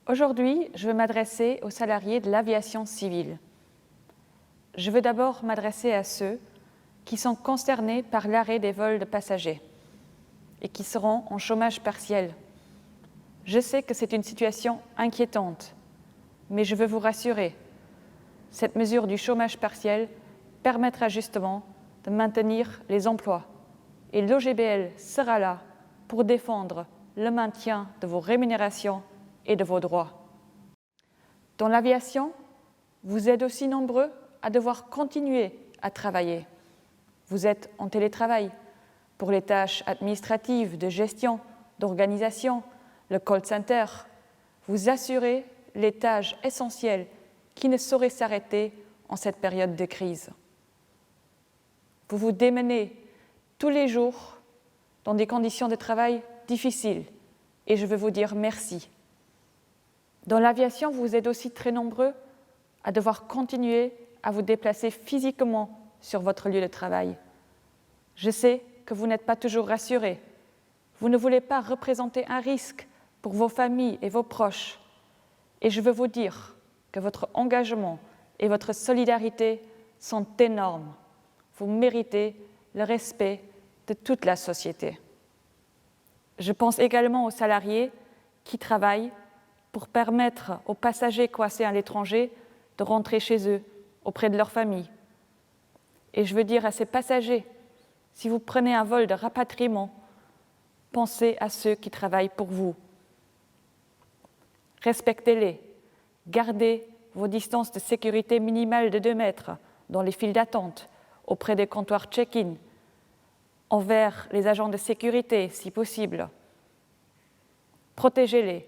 Aujourd'hui, je veux m'adresser aux salariés de l'aviation civile. Je veux d'abord m'adresser à ceux qui sont concernés par l'arrêt des vols de passagers et qui seront en chômage partiel. Je sais que c'est une situation inquiétante, mais je veux vous rassurer. Cette mesure du chômage partiel permettra justement de maintenir les emplois et l'OGBL sera là pour défendre le maintien de vos rémunérations et de vos droits. Dans l'aviation, vous êtes aussi nombreux à devoir continuer à travailler. Vous êtes en télétravail pour les tâches administratives, de gestion, d'organisation, le call center. Vous assurez les tâches essentielles qui ne sauraient s'arrêter en cette période de crise. Vous vous démenez tous les jours dans des conditions de travail difficiles et je veux vous dire merci. Dans l'aviation, vous êtes aussi très nombreux à devoir continuer à vous déplacer physiquement sur votre lieu de travail. Je sais que vous n'êtes pas toujours rassurés. Vous ne voulez pas représenter un risque pour vos familles et vos proches. Et je veux vous dire que votre engagement et votre solidarité sont énormes. Vous méritez le respect de toute la société. Je pense également aux salariés qui travaillent pour permettre aux passagers coincés à l'étranger de rentrer chez eux, auprès de leur famille. Et je veux dire à ces passagers, si vous prenez un vol de rapatriement, pensez à ceux qui travaillent pour vous. Respectez-les, gardez vos distances de sécurité minimales de 2 mètres dans les files d'attente, auprès des comptoirs check-in, envers les agents de sécurité si possible. Protégez-les,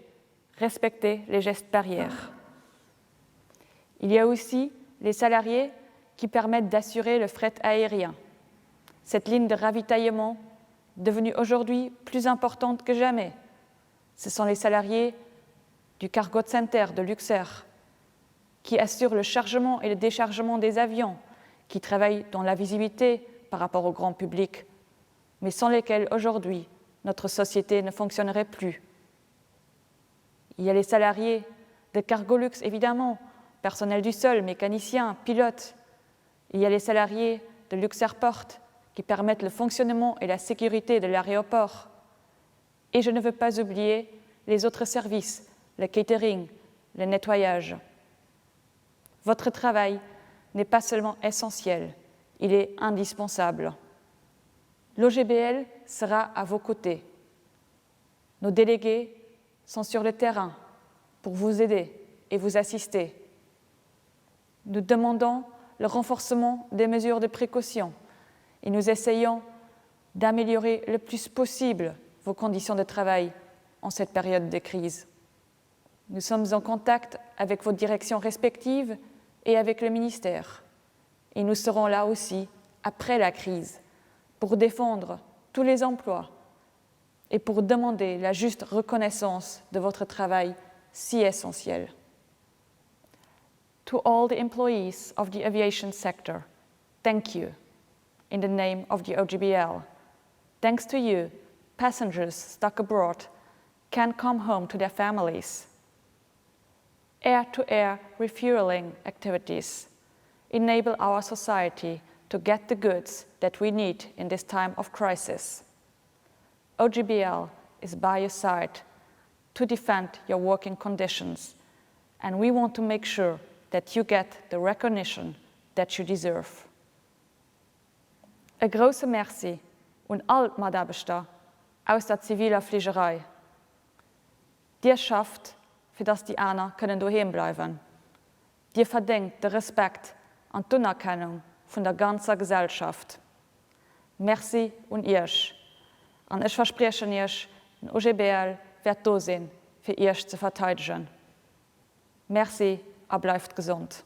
respectez les gestes barrières. Il y a aussi les salariés qui permettent d'assurer le fret aérien. Cette ligne de ravitaillement, devenue aujourd'hui plus importante que jamais, ce sont les salariés du Cargo Center de Luxair qui assurent le chargement et le déchargement des avions, qui travaillent dans la visibilité par rapport au grand public, mais sans lesquels aujourd'hui notre société ne fonctionnerait plus. Il y a les salariés de Cargolux, évidemment, personnel du sol, mécaniciens, pilotes. Il y a les salariés de Luxairport qui permettent le fonctionnement et la sécurité de l'aéroport. Et je ne veux pas oublier les autres services, le catering, le nettoyage. Votre travail n'est pas seulement essentiel, il est indispensable. L'OGBL sera à vos côtés. Nos délégués sont sur le terrain pour vous aider et vous assister. Nous demandons le renforcement des mesures de précaution et nous essayons d'améliorer le plus possible vos conditions de travail en cette période de crise. Nous sommes en contact avec vos directions respectives et avec le ministère. Et nous serons là aussi après la crise pour défendre tous les emplois et pour demander la juste reconnaissance de votre travail si essentiel. To all the employees of the aviation sector, thank you in the name of the OGBL. Thanks to you, passengers stuck abroad can come home to their families. Air-to-air refueling activities enable our society to get the goods that we need in this time of crisis. OGBL is by your side to defend your working conditions, and we want to make sure that you get the recognition that you deserve. Ein großer Merci und all Madabester aus der zivilen Fliegerei. Dir schafft, für das die anderen können daheim bleiben. Dir verdient den Respekt und die Anerkennung von der ganzen Gesellschaft. Merci und euch. Und ich verspreche euch, ein OGBL wird da sein, für euch zu verteidigen. Merci, und bleibt gesund.